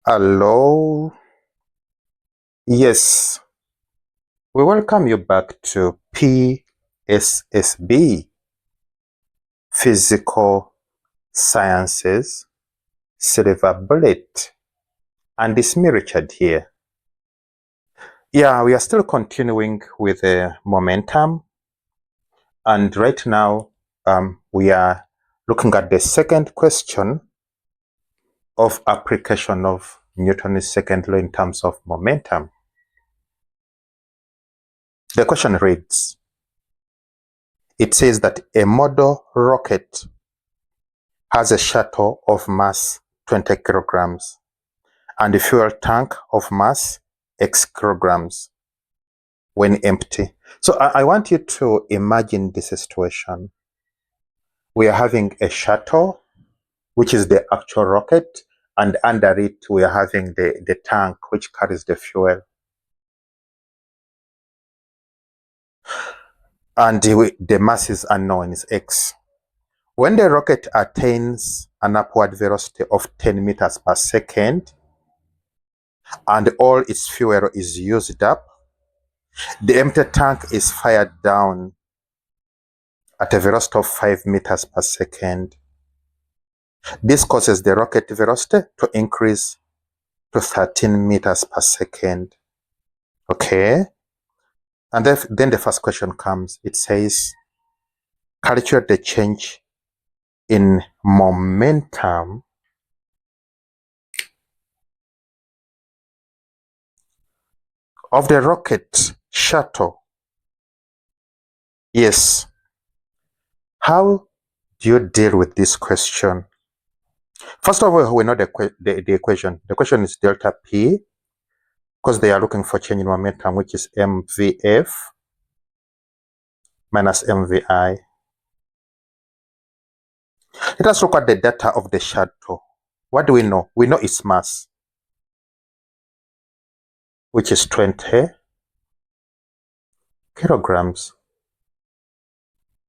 Hello. Yes, we welcome you back to PSSB, Physical Sciences, Silver Bullet, and it's me, Richard, here. Yeah, we are still continuing with the momentum, and right now we are looking at the second question of application of Newton's second law in terms of momentum. The question reads, it says that a model rocket has a shuttle of mass 20 kilograms and a fuel tank of mass X kilograms when empty. So I want you to imagine this situation. We are having a shuttle, which is the actual rocket, and under it we are having the tank, which carries the fuel. And the mass is unknown, is X. When the rocket attains an upward velocity of 10 meters per second and all its fuel is used up, the empty tank is fired down at a velocity of 5 meters per second. This causes the rocket velocity to increase to 13 meters per second. Okay? And then the first question comes. It says, calculate the change in momentum of the rocket shuttle. Yes. How do you deal with this question? First of all, we know the equation. The equation is delta P, because they are looking for change in momentum, which is mvf minus mvi. Let us look at the data of the shuttle. What do we know? We know its mass, which is 20 kilograms.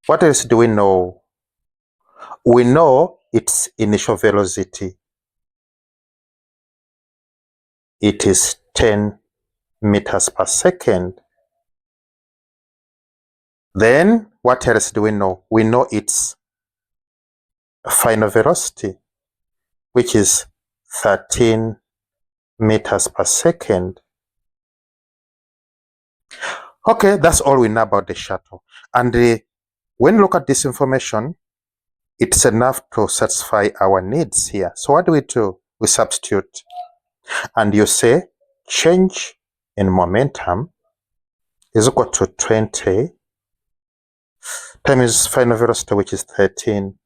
What else do we know? We know its initial velocity. It is 10 meters per second. Then what else do we know? We know its final velocity, which is 13 meters per second. Okay, that's all we know about the shuttle. And when you look at this information, it's enough to satisfy our needs here. So what do? We substitute. And you say change in momentum is equal to 20 times final velocity, which is 13,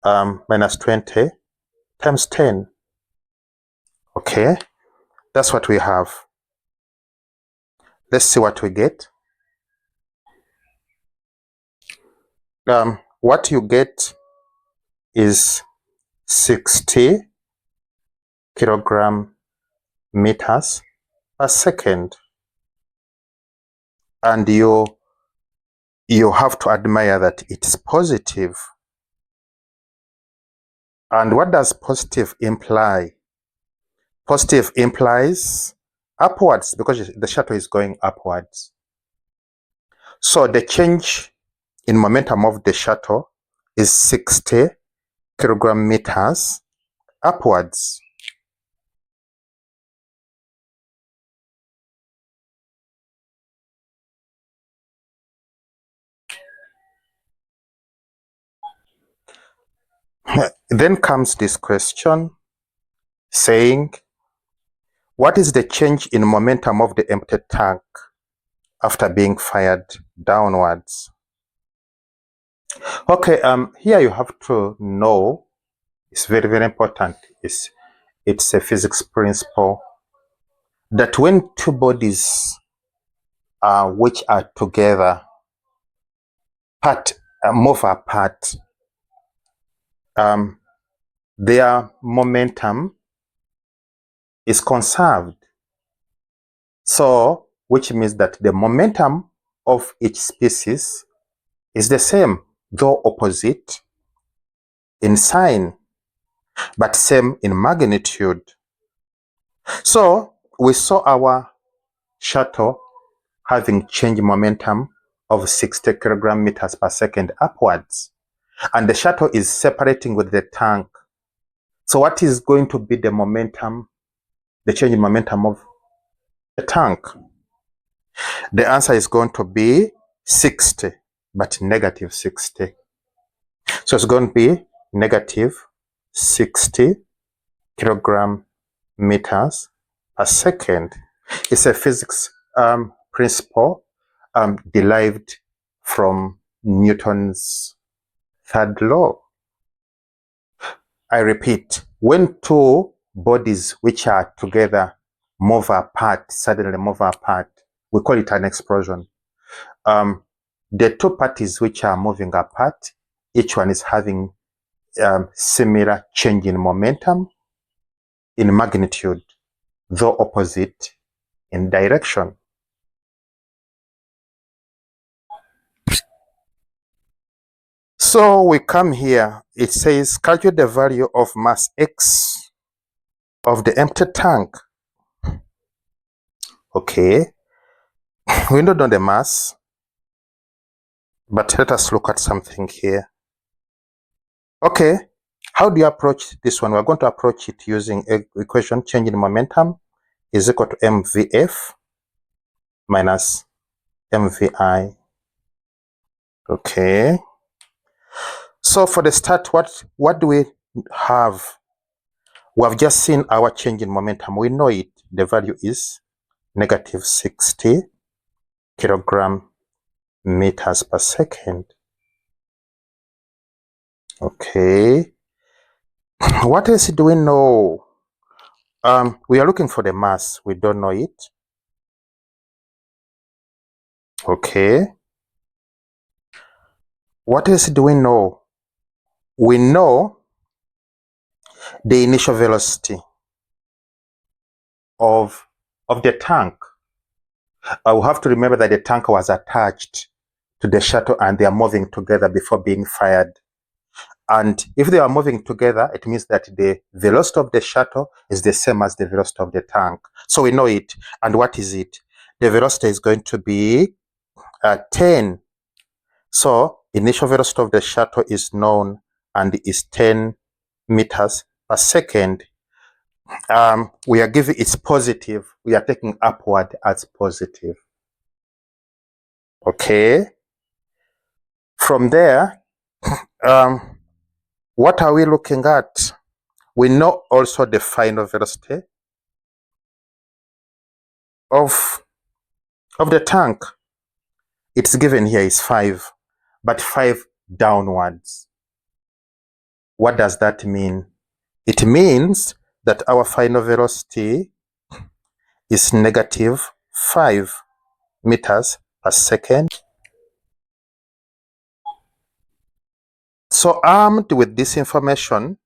minus 20 times 10. Okay, that's what we have. Let's see what we get. What you get is 60 kilogram meters per second. And you have to admire that it's positive. And what does positive imply? Positive implies upwards, because the shuttle is going upwards. So the change in momentum of the shuttle is 60 kilogram meters upwards. Then comes this question saying, what is the change in momentum of the empty tank after being fired downwards? Okay, here you have to know, it's very, very important. It's a physics principle that when two bodies which are together move apart, their momentum is conserved. So, which means that the momentum of each species is the same, though opposite in sign. but same in magnitude. So we saw our shuttle having change momentum of 60 kilogram meters per second upwards, and the shuttle is separating with the tank. So what is going to be the momentum, the change in momentum of the tank? The answer is going to be 60, but negative 60. So it's going to be negative 60 kilogram meters per second. It's a physics principle derived from Newton's third law. I repeat, when two bodies which are together move apart, suddenly move apart, we call it an explosion. The two parties which are moving apart, each one is having similar change in momentum, in magnitude, though opposite in direction. So we come here, it says calculate the value of mass x of the empty tank. Okay, we don't know the mass, but let us look at something here. Okay, how do you approach this one? We're going to approach it using equation change in momentum is equal to mvf minus mvi. Okay, so for the start, what do we have? We have just seen our change in momentum. We know it. The value is negative 60 kilogram meters per second. Okay. What else do we know? We are looking for the mass. We don't know it. Okay. What else do we know? We know the initial velocity of the tank. I will have to remember that the tank was attached to the shuttle and they are moving together before being fired. And if they are moving together, it means that the velocity of the shuttle is the same as the velocity of the tank. So we know it. And what is it? The velocity is going to be 10. So initial velocity of the shuttle is known and is 10 meters per second. We are giving it's positive. We are taking upward as positive. Okay. From there, what are we looking at? We know also the final velocity of the tank. It's given here is 5, but 5 downwards. What does that mean? It means that our final velocity is negative 5 meters per second. So armed with this information,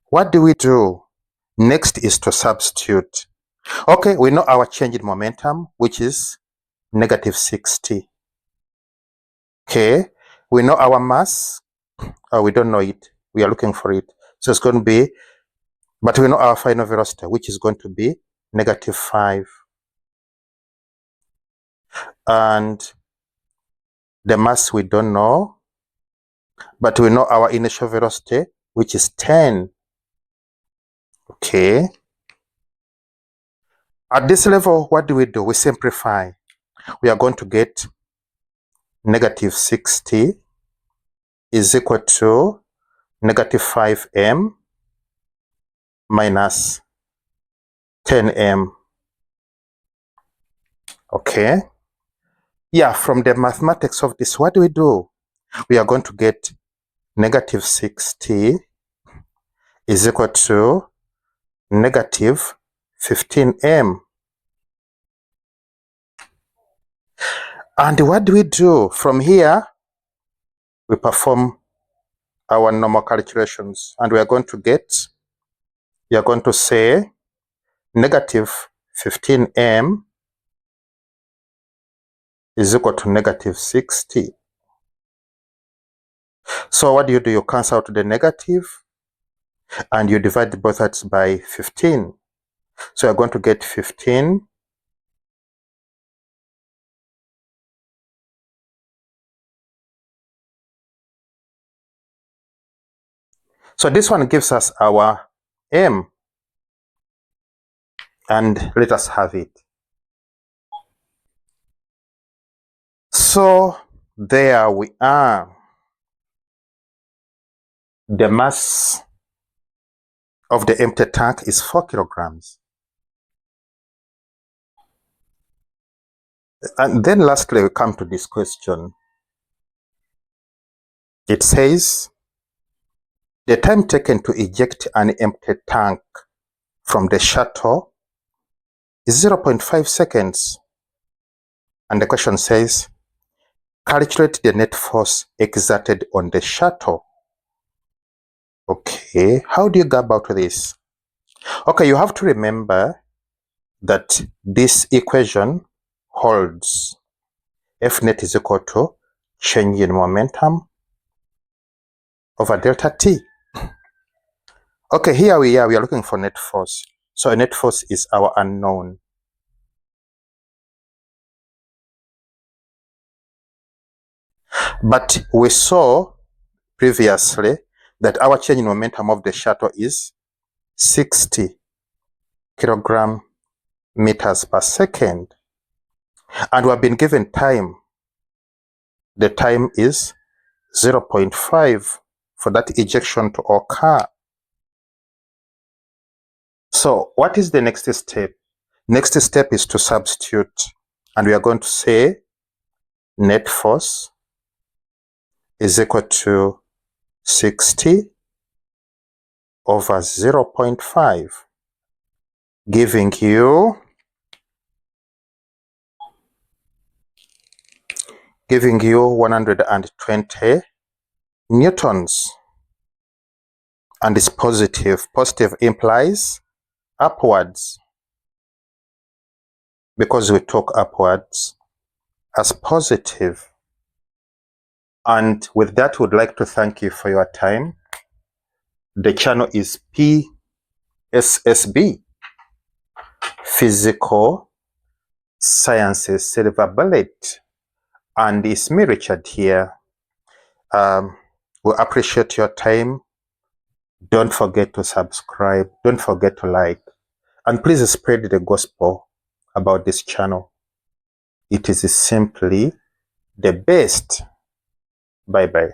what do we do? Next is to substitute. Okay, we know our change in momentum, which is negative 60. Okay, we know our mass. We don't know it. We are looking for it. So it's going to be, but we know our final velocity, which is going to be negative 5. And the mass we don't know, but we know our initial velocity, which is 10. Okay. At this level, what do? We simplify. We are going to get negative 60 is equal to negative 5m minus 10m. Okay. Yeah, from the mathematics of this, what do? We are going to get negative 60 is equal to negative 15m. And what do? From here, we perform our normal calculations, and we are going to get, you are going to say negative 15m is equal to negative 60. So what do? You cancel out the negative, and you divide both sides by 15. So you're going to get 15 So this one gives us our m, and let us have it. So there we are. The mass of the empty tank is 4 kilograms. And then lastly, we come to this question. It says, the time taken to eject an empty tank from the shuttle is 0.5 seconds. And the question says, calculate the net force exerted on the shuttle. Okay, how do you go about this? Okay, you have to remember that this equation holds. F net is equal to change in momentum over delta t. Okay, here we are looking for net force. So net force is our unknown. But we saw previously that our change in momentum of the shuttle is 60 kilogram meters per second. And we have been given time. The time is 0.5 for that ejection to occur. So what is the next step? Next step is to substitute, and we are going to say net force is equal to 60 over 0.5, giving you 120 newtons. And it's positive. Positive implies upwards, because we took upwards as positive. And with that, we'd like to thank you for your time. The channel is PSSB, Physical Sciences Silver Bullet, and it's me, Richard, here. We appreciate your time. Don't forget to subscribe. Don't forget to like. And please spread the gospel about this channel. It is simply the best. Bye-bye.